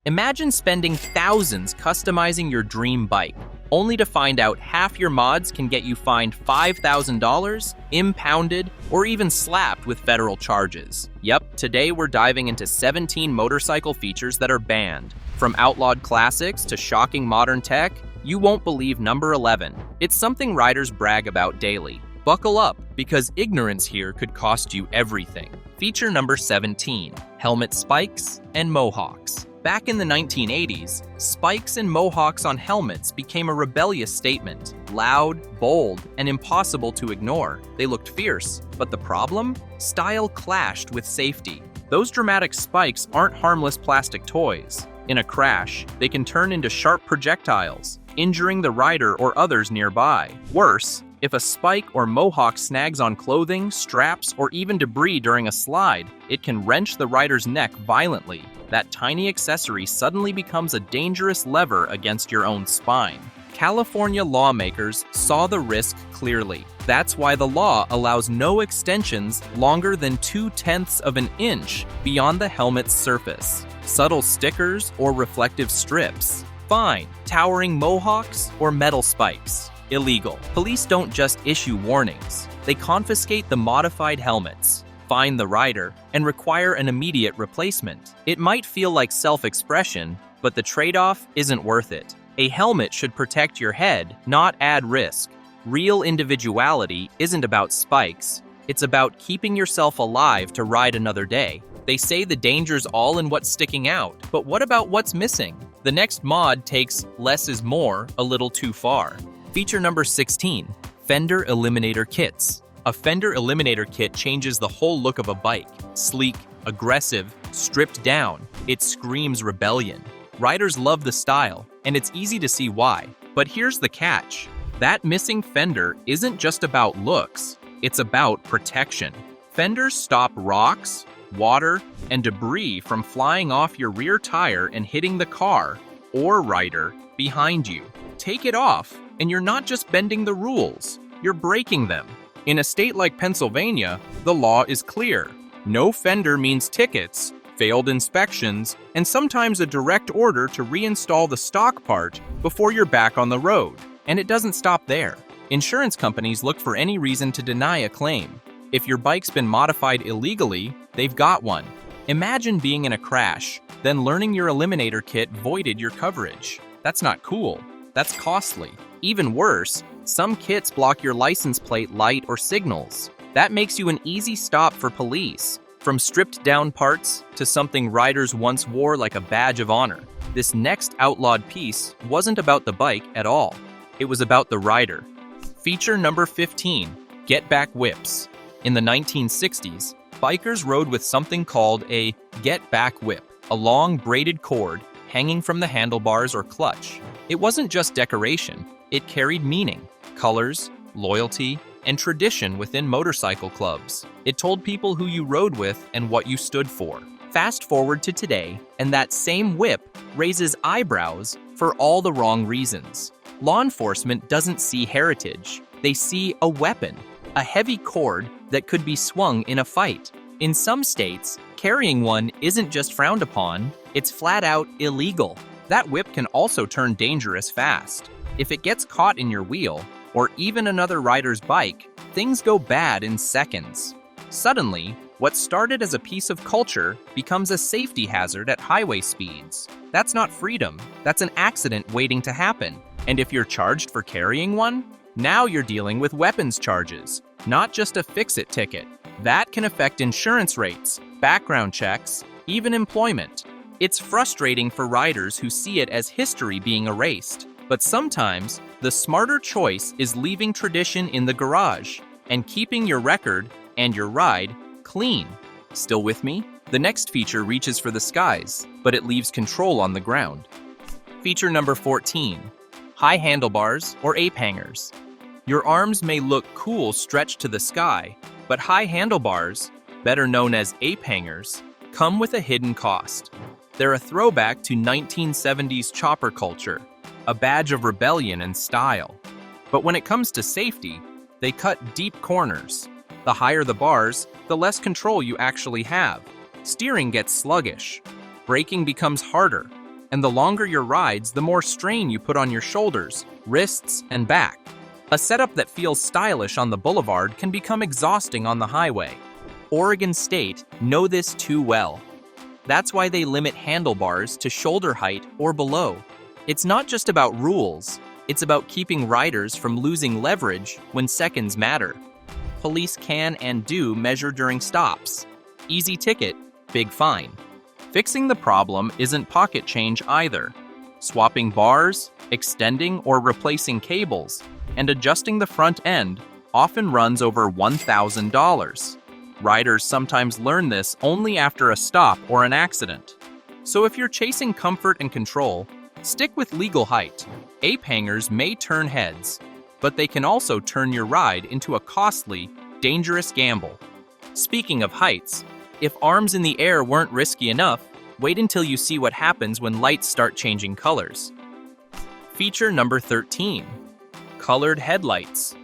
Imagine spending thousands customizing your dream bike, only to find out half your mods can get you fined $5,000, impounded, or even slapped with federal charges. Yep, today we're diving into 17 motorcycle features that are banned. From outlawed classics to shocking modern tech, you won't believe number 11. It's something riders brag about daily. Buckle up, because ignorance here could cost you everything. Feature number 17, helmet spikes and mohawks. Back in the 1980s, spikes and mohawks on helmets became a rebellious statement. Loud, bold, and impossible to ignore. They looked fierce, but the problem? Style clashed with safety. Those dramatic spikes aren't harmless plastic toys. In a crash, they can turn into sharp projectiles, injuring the rider or others nearby. Worse, if a spike or mohawk snags on clothing, straps, or even debris during a slide, it can wrench the rider's neck violently. That tiny accessory suddenly becomes a dangerous lever against your own spine. California lawmakers saw the risk clearly. That's why the law allows no extensions longer than 0.2 of an inch beyond the helmet's surface. Subtle stickers or reflective strips, fine. Towering mohawks or metal spikes, illegal. Police don't just issue warnings. They confiscate the modified helmets, fine the rider, and require an immediate replacement. It might feel like self-expression, but the trade-off isn't worth it. A helmet should protect your head, not add risk. Real individuality isn't about spikes. It's about keeping yourself alive to ride another day. They say the danger's all in what's sticking out, but what about what's missing? The next mod takes less is more a little too far. Feature number 16, Fender eliminator kits. A Fender eliminator kit changes the whole look of a bike. Sleek, aggressive, stripped down, it screams rebellion. Riders love the style, and it's easy to see why. But here's the catch. That missing fender isn't just about looks, it's about protection. Fenders stop rocks, water, and debris from flying off your rear tire and hitting the car, or rider, behind you. Take it off, and you're not just bending the rules, you're breaking them. In a state like Pennsylvania, the law is clear. No fender means tickets, failed inspections, and sometimes a direct order to reinstall the stock part before you're back on the road. And it doesn't stop there. Insurance companies look for any reason to deny a claim. If your bike's been modified illegally, they've got one. Imagine being in a crash, then learning your eliminator kit voided your coverage. That's not cool. That's costly. Even worse, some kits block your license plate light or signals. That makes you an easy stop for police. From stripped down parts to something riders once wore like a badge of honor. This next outlawed piece wasn't about the bike at all. It was about the rider. Feature number 15, get back whips. In the 1960s, bikers rode with something called a get back whip, a long braided cord hanging from the handlebars or clutch. It wasn't just decoration, it carried meaning, colors, loyalty, and tradition within motorcycle clubs. It told people who you rode with and what you stood for. Fast forward to today, and that same whip raises eyebrows for all the wrong reasons. Law enforcement doesn't see heritage. They see a weapon, a heavy cord that could be swung in a fight. In some states, carrying one isn't just frowned upon, it's flat out illegal. That whip can also turn dangerous fast. If it gets caught in your wheel, or even another rider's bike, things go bad in seconds. Suddenly, what started as a piece of culture becomes a safety hazard at highway speeds. That's not freedom, that's an accident waiting to happen. And if you're charged for carrying one, now you're dealing with weapons charges, not just a fix-it ticket. That can affect insurance rates, background checks, even employment. It's frustrating for riders who see it as history being erased. But sometimes, the smarter choice is leaving tradition in the garage and keeping your record and your ride clean. Still with me? The next feature reaches for the skies, but it leaves control on the ground. Feature number 14, high handlebars or ape hangers. Your arms may look cool stretched to the sky, but high handlebars, better known as ape hangers, come with a hidden cost. They're a throwback to 1970s chopper culture, a badge of rebellion and style. But when it comes to safety, they cut deep corners. The higher the bars, the less control you actually have. Steering gets sluggish. Braking becomes harder. And the longer your rides, the more strain you put on your shoulders, wrists, and back. A setup that feels stylish on the boulevard can become exhausting on the highway. Oregon State know this too well. That's why they limit handlebars to shoulder height or below. It's not just about rules, it's about keeping riders from losing leverage when seconds matter. Police can and do measure during stops. Easy ticket, big fine. Fixing the problem isn't pocket change either. Swapping bars, extending or replacing cables, and adjusting the front end often runs over $1,000. Riders sometimes learn this only after a stop or an accident. So if you're chasing comfort and control, stick with legal height. Ape hangers may turn heads, but they can also turn your ride into a costly, dangerous gamble. Speaking of heights, if arms in the air weren't risky enough, wait until you see what happens when lights start changing colors. Feature number 13. Colored headlights.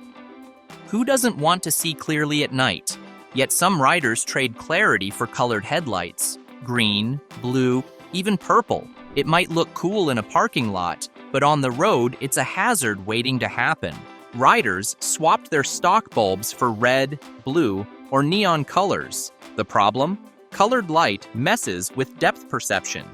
Who doesn't want to see clearly at night? Yet some riders trade clarity for colored headlights. Green, blue, even purple. It might look cool in a parking lot, but on the road, it's a hazard waiting to happen. Riders swapped their stock bulbs for red, blue, or neon colors. The problem? Colored light messes with depth perception.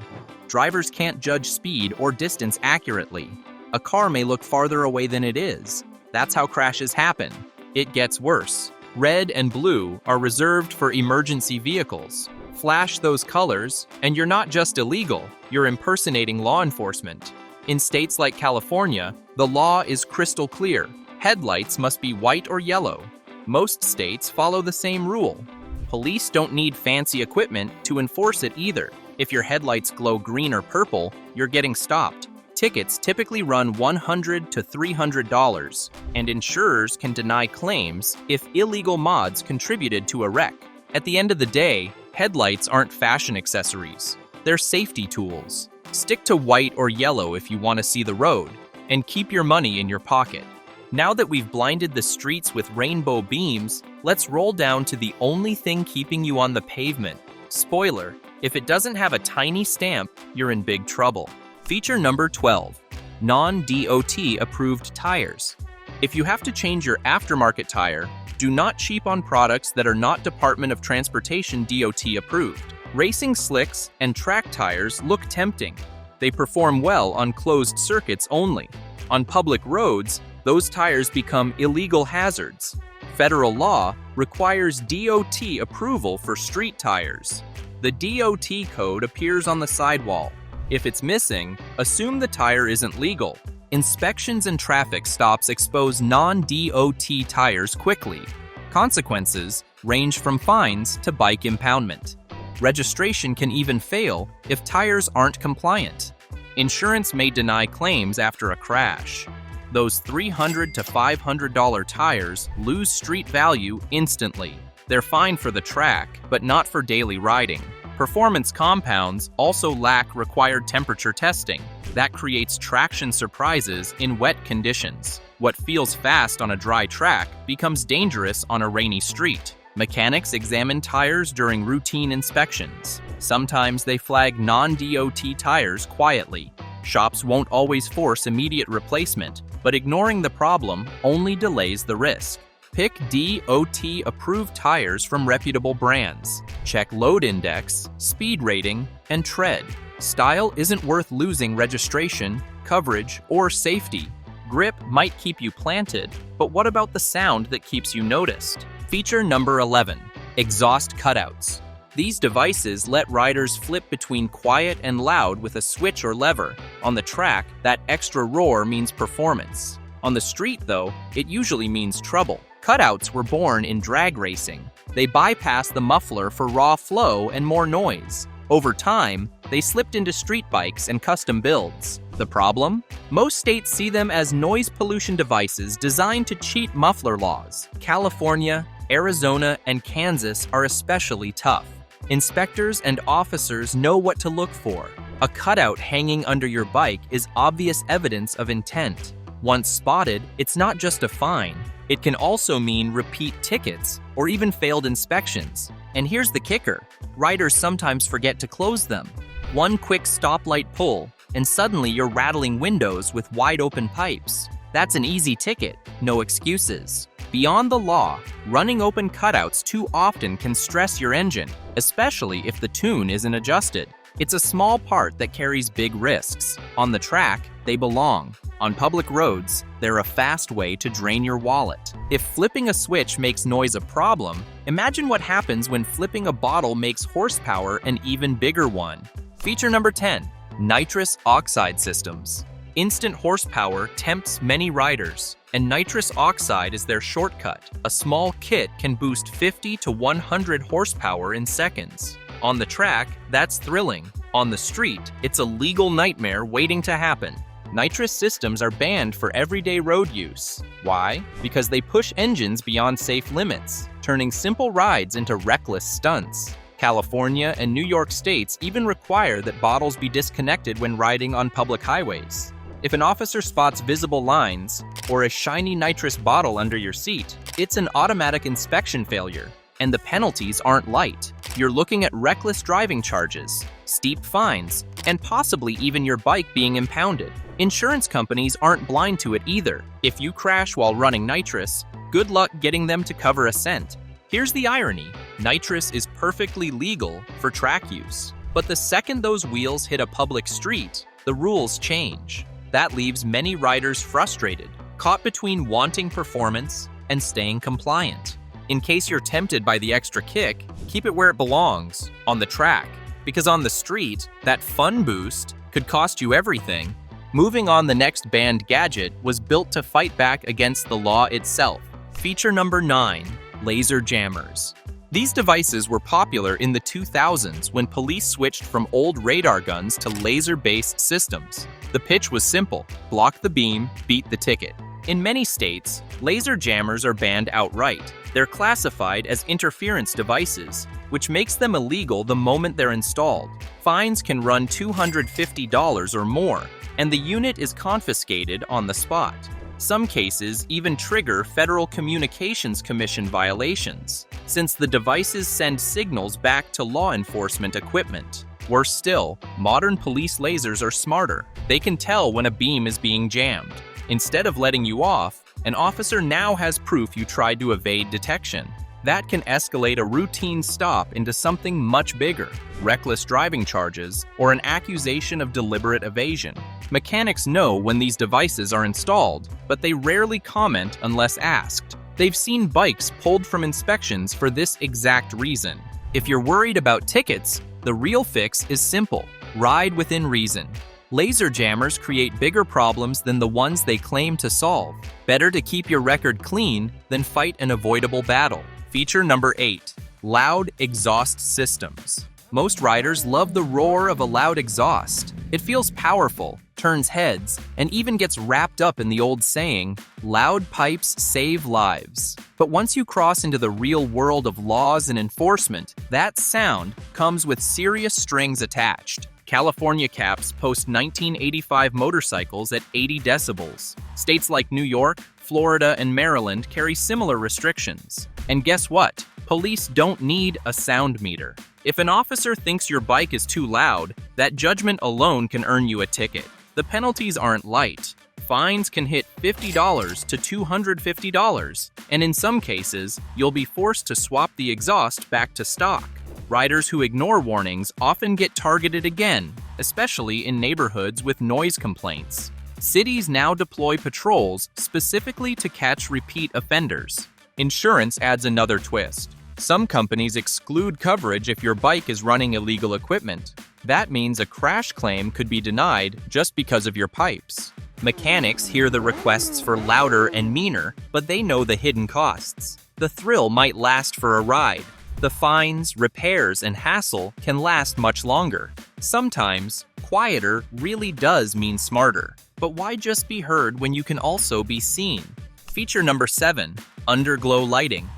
Drivers can't judge speed or distance accurately. A car may look farther away than it is. That's how crashes happen. It gets worse. Red and blue are reserved for emergency vehicles. Flash those colors, and you're not just illegal, you're impersonating law enforcement. In states like California, the law is crystal clear. Headlights must be white or yellow. Most states follow the same rule. Police don't need fancy equipment to enforce it either. If your headlights glow green or purple, you're getting stopped. Tickets typically run $100 to $300, and insurers can deny claims if illegal mods contributed to a wreck. At the end of the day, headlights aren't fashion accessories. They're safety tools. Stick to white or yellow if you want to see the road, and keep your money in your pocket. Now that we've blinded the streets with rainbow beams, let's roll down to the only thing keeping you on the pavement. Spoiler, if it doesn't have a tiny stamp, you're in big trouble. Feature number 12, non-DOT approved tires. If you have to change your aftermarket tire, do not cheap on products that are not Department of Transportation DOT approved. Racing slicks and track tires look tempting. They perform well on closed circuits only. On public roads, those tires become illegal hazards. Federal law requires DOT approval for street tires. The DOT code appears on the sidewall. If it's missing, assume the tire isn't legal. Inspections and traffic stops expose non-DOT tires quickly. Consequences range from fines to bike impoundment. Registration can even fail if tires aren't compliant. Insurance may deny claims after a crash. Those $300 to $500 tires lose street value instantly. They're fine for the track, but not for daily riding. Performance compounds also lack required temperature testing. That creates traction surprises in wet conditions. What feels fast on a dry track becomes dangerous on a rainy street. Mechanics examine tires during routine inspections. Sometimes they flag non-DOT tires quietly. Shops won't always force immediate replacement, but ignoring the problem only delays the risk. Pick DOT-approved tires from reputable brands. Check load index, speed rating, and tread. Style isn't worth losing registration, coverage, or safety. Grip might keep you planted, but what about the sound that keeps you noticed? Feature number 11, exhaust cutouts. These devices let riders flip between quiet and loud with a switch or lever. On the track, that extra roar means performance. On the street, though, it usually means trouble. Cutouts were born in drag racing. They bypassed the muffler for raw flow and more noise. Over time, they slipped into street bikes and custom builds. The problem? Most states see them as noise pollution devices designed to cheat muffler laws. California, Arizona, and Kansas are especially tough. Inspectors and officers know what to look for. A cutout hanging under your bike is obvious evidence of intent. Once spotted, it's not just a fine. It can also mean repeat tickets or even failed inspections. And here's the kicker. Riders sometimes forget to close them. One quick stoplight pull, and suddenly you're rattling windows with wide-open pipes. That's an easy ticket, no excuses. Beyond the law, running open cutouts too often can stress your engine, especially if the tune isn't adjusted. It's a small part that carries big risks. On the track, they belong. On public roads, they're a fast way to drain your wallet. If flipping a switch makes noise a problem, imagine what happens when flipping a bottle makes horsepower an even bigger one. Feature number 10, nitrous oxide systems. Instant horsepower tempts many riders, and nitrous oxide is their shortcut. A small kit can boost 50 to 100 horsepower in seconds. On the track, that's thrilling. On the street, it's a legal nightmare waiting to happen. Nitrous systems are banned for everyday road use. Why? Because they push engines beyond safe limits, turning simple rides into reckless stunts. California and New York states even require that bottles be disconnected when riding on public highways. If an officer spots visible lines or a shiny nitrous bottle under your seat, it's an automatic inspection failure, and the penalties aren't light. You're looking at reckless driving charges, steep fines, and possibly even your bike being impounded. Insurance companies aren't blind to it either. If you crash while running nitrous, good luck getting them to cover a cent. Here's the irony: nitrous is perfectly legal for track use. But the second those wheels hit a public street, the rules change. That leaves many riders frustrated, caught between wanting performance and staying compliant. In case you're tempted by the extra kick, keep it where it belongs, on the track. Because on the street, that fun boost could cost you everything. Moving on, the next banned gadget was built to fight back against the law itself. Feature number 9, laser jammers. These devices were popular in the 2000s when police switched from old radar guns to laser-based systems. The pitch was simple: block the beam, beat the ticket. In many states, laser jammers are banned outright. They're classified as interference devices, which makes them illegal the moment they're installed. Fines can run $250 or more, and the unit is confiscated on the spot. Some cases even trigger Federal Communications Commission violations, since the devices send signals back to law enforcement equipment. Worse still, modern police lasers are smarter. They can tell when a beam is being jammed. Instead of letting you off, an officer now has proof you tried to evade detection. That can escalate a routine stop into something much bigger: reckless driving charges or an accusation of deliberate evasion. Mechanics know when these devices are installed, but they rarely comment unless asked. They've seen bikes pulled from inspections for this exact reason. If you're worried about tickets, the real fix is simple: ride within reason. Laser jammers create bigger problems than the ones they claim to solve. Better to keep your record clean than fight an avoidable battle. Feature number 8, loud exhaust systems. Most riders love the roar of a loud exhaust. It feels powerful, turns heads, and even gets wrapped up in the old saying, "Loud pipes save lives." But once you cross into the real world of laws and enforcement, that sound comes with serious strings attached. California caps post 1985 motorcycles at 80 decibels. States like New York, Florida, and Maryland carry similar restrictions. And guess what? Police don't need a sound meter. If an officer thinks your bike is too loud, that judgment alone can earn you a ticket. The penalties aren't light. Fines can hit $50 to $250, and in some cases, you'll be forced to swap the exhaust back to stock. Riders who ignore warnings often get targeted again, especially in neighborhoods with noise complaints. Cities now deploy patrols specifically to catch repeat offenders. Insurance adds another twist. Some companies exclude coverage if your bike is running illegal equipment. That means a crash claim could be denied just because of your pipes. Mechanics hear the requests for louder and meaner, but they know the hidden costs. The thrill might last for a ride. The fines, repairs, and hassle can last much longer. Sometimes, quieter really does mean smarter. But why just be heard when you can also be seen? Feature number 7, underglow lighting.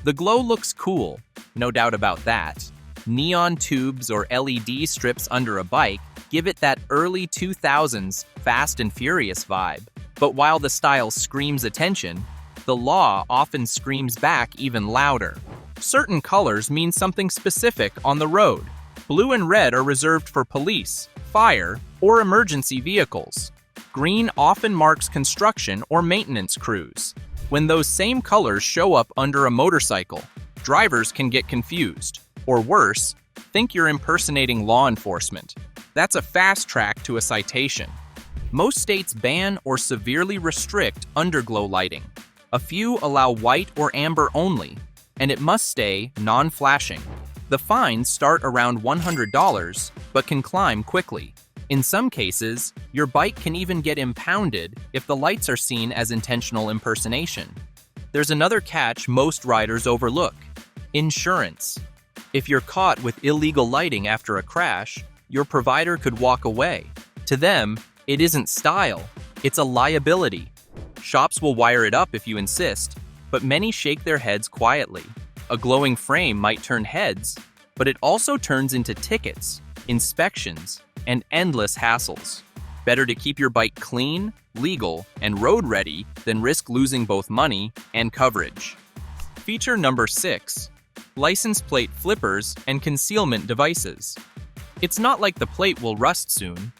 The glow looks cool, no doubt about that. Neon tubes or LED strips under a bike give it that early 2000s Fast and Furious vibe. But while the style screams attention, the law often screams back even louder. Certain colors mean something specific on the road. Blue and red are reserved for police, fire, or emergency vehicles. Green often marks construction or maintenance crews. When those same colors show up under a motorcycle, drivers can get confused, or worse, think you're impersonating law enforcement. That's a fast track to a citation. Most states ban or severely restrict underglow lighting. A few allow white or amber only, and it must stay non-flashing. The fines start around $100, but can climb quickly. In some cases, your bike can even get impounded if the lights are seen as intentional impersonation. There's another catch most riders overlook: insurance. If you're caught with illegal lighting after a crash, your provider could walk away. To them, it isn't style, it's a liability. Shops will wire it up if you insist, but many shake their heads quietly. A glowing frame might turn heads, but it also turns into tickets, inspections, and endless hassles. Better to keep your bike clean, legal, and road-ready than risk losing both money and coverage. Feature number 6. License plate flippers and concealment devices. It's not like the plate will rust soon.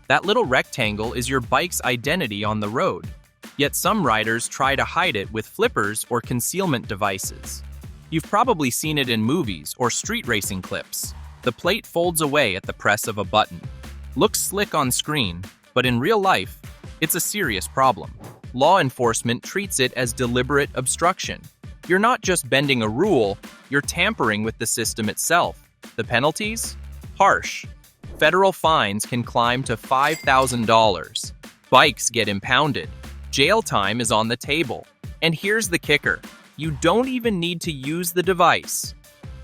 That little rectangle is your bike's identity on the road. Yet some riders try to hide it with flippers or concealment devices. You've probably seen it in movies or street racing clips. The plate folds away at the press of a button. Looks slick on screen, but in real life, it's a serious problem. Law enforcement treats it as deliberate obstruction. You're not just bending a rule, you're tampering with the system itself. The penalties? Harsh. Federal fines can climb to $5,000. Bikes get impounded. Jail time is on the table. And here's the kicker: you don't even need to use the device.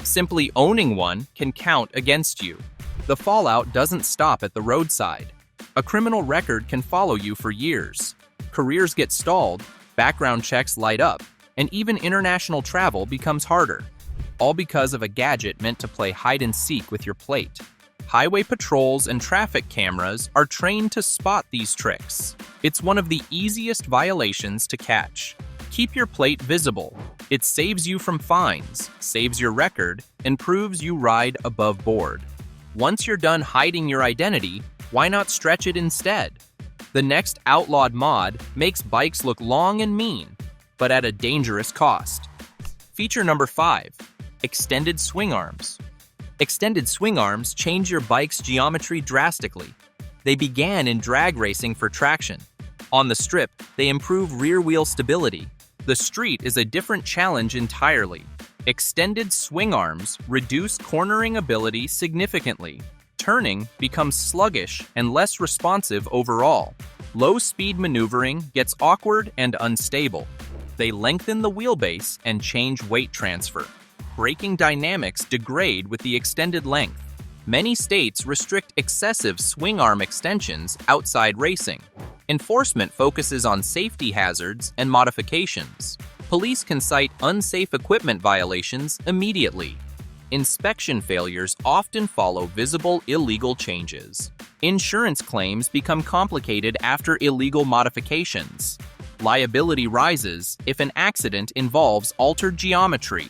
Simply owning one can count against you. The fallout doesn't stop at the roadside. A criminal record can follow you for years. Careers get stalled, background checks light up, and even international travel becomes harder. All because of a gadget meant to play hide-and-seek with your plate. Highway patrols and traffic cameras are trained to spot these tricks. It's one of the easiest violations to catch. Keep your plate visible. It saves you from fines, saves your record, and proves you ride above board. Once you're done hiding your identity, why not stretch it instead? The next outlawed mod makes bikes look long and mean, but at a dangerous cost. Feature number 5. Extended swing arms. Extended swing arms change your bike's geometry drastically. They began in drag racing for traction. On the strip, they improve rear wheel stability. The street is a different challenge entirely. Extended swing arms reduce cornering ability significantly. Turning becomes sluggish and less responsive overall. Low-speed maneuvering gets awkward and unstable. They lengthen the wheelbase and change weight transfer. Braking dynamics degrade with the extended length. Many states restrict excessive swing arm extensions outside racing. Enforcement focuses on safety hazards and modifications. Police can cite unsafe equipment violations immediately. Inspection failures often follow visible illegal changes. Insurance claims become complicated after illegal modifications. Liability rises if an accident involves altered geometry.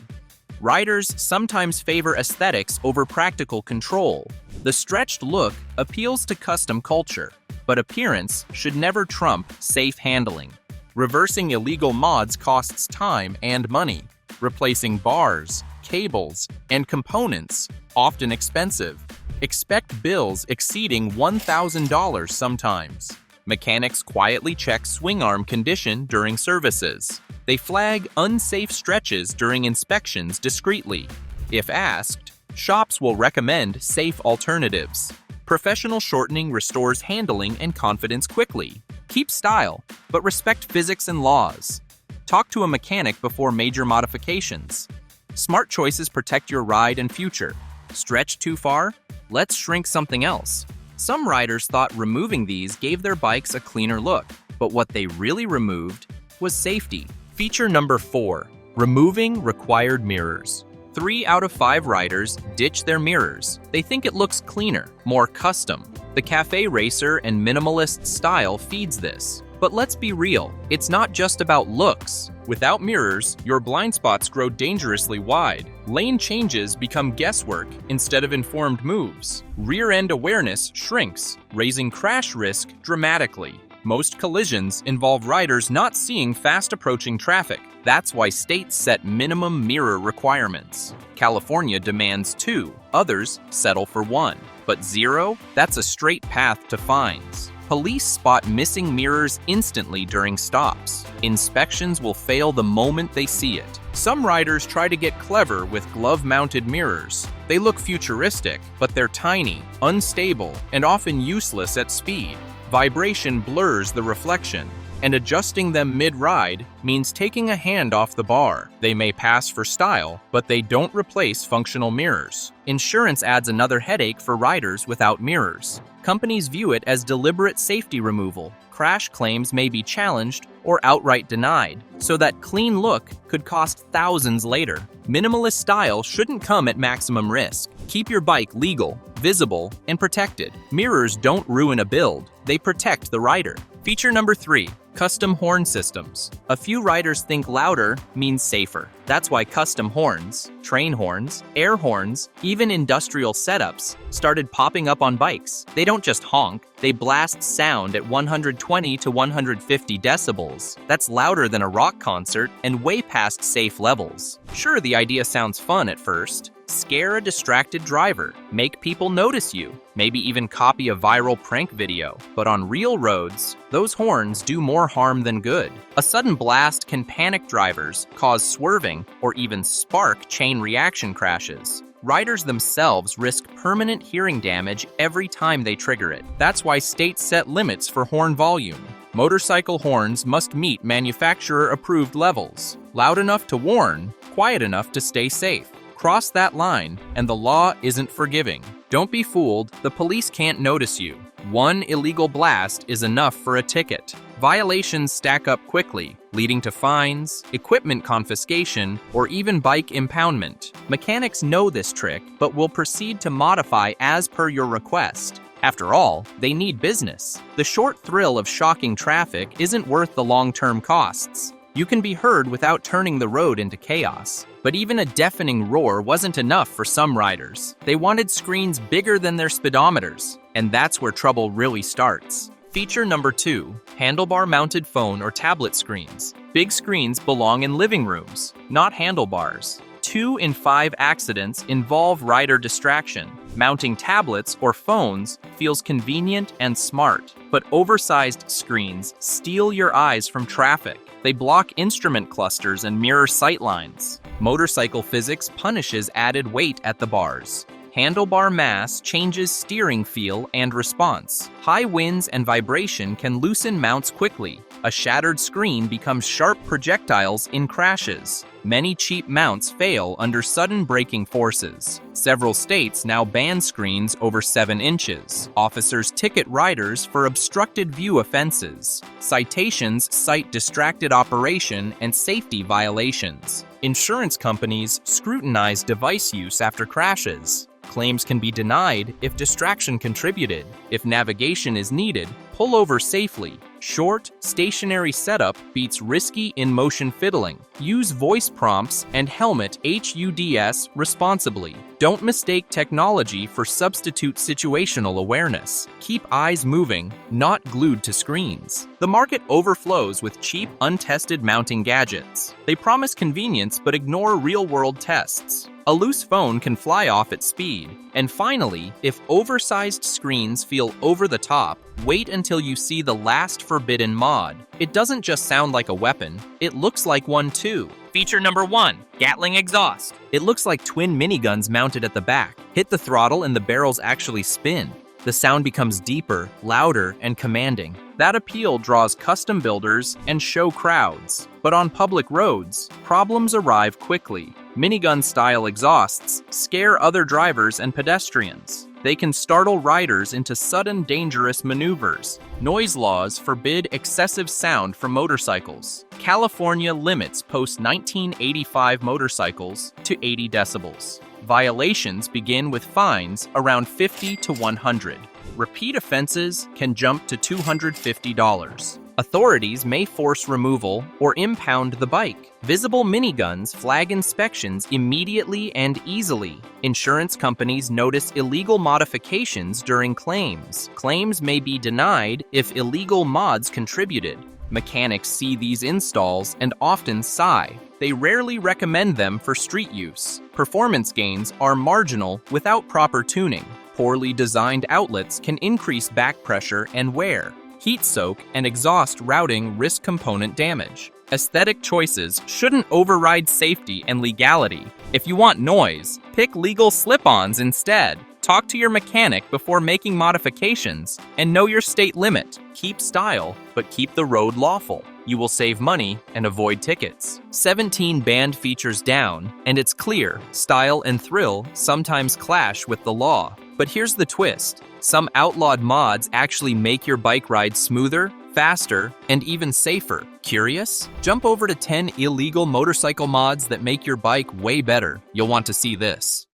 Riders sometimes favor aesthetics over practical control. The stretched look appeals to custom culture, but appearance should never trump safe handling. Reversing illegal mods costs time and money. Replacing bars, cables, and components, often expensive. Expect bills exceeding $1,000 sometimes. Mechanics quietly check swing arm condition during services. They flag unsafe stretches during inspections discreetly. If asked, shops will recommend safe alternatives. Professional shortening restores handling and confidence quickly. Keep style, but respect physics and laws. Talk to a mechanic before major modifications. Smart choices protect your ride and future. Stretch too far? Let's shrink something else. Some riders thought removing these gave their bikes a cleaner look, but what they really removed was safety. Feature number 4. Removing required mirrors. 3 out of 5 riders ditch their mirrors. They think it looks cleaner, more custom. The cafe racer and minimalist style feeds this, But let's be real, it's not just about looks. Without mirrors, your blind spots grow dangerously wide. Lane changes become guesswork instead of informed moves. Rear-end awareness shrinks, raising crash risk dramatically. Most collisions involve riders not seeing fast-approaching traffic. That's why states set minimum mirror requirements. California demands 2, others settle for 1. But 0? That's a straight path to fines. Police spot missing mirrors instantly during stops. Inspections will fail the moment they see it. Some riders try to get clever with glove-mounted mirrors. They look futuristic, but they're tiny, unstable, and often useless at speed. Vibration blurs the reflection, and adjusting them mid-ride means taking a hand off the bar. They may pass for style, but they don't replace functional mirrors. Insurance adds another headache for riders without mirrors. Companies view it as deliberate safety removal. Crash claims may be challenged or outright denied, so that clean look could cost thousands later. Minimalist style shouldn't come at maximum risk. Keep your bike legal, visible, and protected. Mirrors don't ruin a build, they protect the rider. Feature number 3, custom horn systems. A few riders think louder means safer. That's why custom horns, train horns, air horns, even industrial setups started popping up on bikes. They don't just honk, they blast sound at 120 to 150 decibels. That's louder than a rock concert and way past safe levels. Sure, the idea sounds fun at first. Scare a distracted driver, make people notice you, maybe even copy a viral prank video. But on real roads, those horns do more harm than good. A sudden blast can panic drivers, cause swerving, or even spark chain reaction crashes. Riders themselves risk permanent hearing damage every time they trigger it. That's why states set limits for horn volume. Motorcycle horns must meet manufacturer-approved levels. Loud enough to warn, quiet enough to stay safe. Cross that line, and the law isn't forgiving. Don't be fooled, the police can't notice you. One illegal blast is enough for a ticket. Violations stack up quickly, leading to fines, equipment confiscation, or even bike impoundment. Mechanics know this trick, but will proceed to modify as per your request. After all, they need business. The short thrill of shocking traffic isn't worth the long-term costs. You can be heard without turning the road into chaos. But even a deafening roar wasn't enough for some riders. They wanted screens bigger than their speedometers, and that's where trouble really starts. Feature number 2, handlebar-mounted phone or tablet screens. Big screens belong in living rooms, not handlebars. 2 in 5 accidents involve rider distraction. Mounting tablets or phones feels convenient and smart, but oversized screens steal your eyes from traffic. They block instrument clusters and mirror sightlines. Motorcycle physics punishes added weight at the bars. Handlebar mass changes steering feel and response. High winds and vibration can loosen mounts quickly. A shattered screen becomes sharp projectiles in crashes. Many cheap mounts fail under sudden braking forces. Several states now ban screens over 7 inches. Officers ticket riders for obstructed view offenses. Citations cite distracted operation and safety violations. Insurance companies scrutinize device use after crashes. Claims can be denied if distraction contributed. If navigation is needed, pull over safely. Short, stationary setup beats risky in-motion fiddling. Use voice prompts and helmet HUDs responsibly. Don't mistake technology for substitute situational awareness. Keep eyes moving, not glued to screens. The market overflows with cheap, untested mounting gadgets. They promise convenience but ignore real-world tests. A loose phone can fly off at speed. And finally, if oversized screens feel over the top, wait until you see the last forbidden mod. It doesn't just sound like a weapon, it looks like one too. Feature number 1, Gatling exhaust. It looks like twin miniguns mounted at the back. Hit the throttle and the barrels actually spin. The sound becomes deeper, louder, and commanding. That appeal draws custom builders and show crowds. But on public roads, problems arrive quickly. Minigun-style exhausts scare other drivers and pedestrians. They can startle riders into sudden, dangerous maneuvers. Noise laws forbid excessive sound from motorcycles. California limits post-1985 motorcycles to 80 decibels. Violations begin with fines around $50 to $100. Repeat offenses can jump to $250. Authorities may force removal or impound the bike. Visible miniguns flag inspections immediately and easily. Insurance companies notice illegal modifications during claims. Claims may be denied if illegal mods contributed. Mechanics see these installs and often sigh. They rarely recommend them for street use. Performance gains are marginal without proper tuning. Poorly designed outlets can increase back pressure and wear. Heat soak and exhaust routing risk component damage. Aesthetic choices shouldn't override safety and legality. If you want noise, pick legal slip-ons instead. Talk to your mechanic before making modifications, and know your state limit. Keep style, but keep the road lawful. You will save money and avoid tickets. 17 banned features down, and it's clear style and thrill sometimes clash with the law. But here's the twist. Some outlawed mods actually make your bike ride smoother, faster, and even safer. Curious? Jump over to 10 illegal motorcycle mods that make your bike way better. You'll want to see this.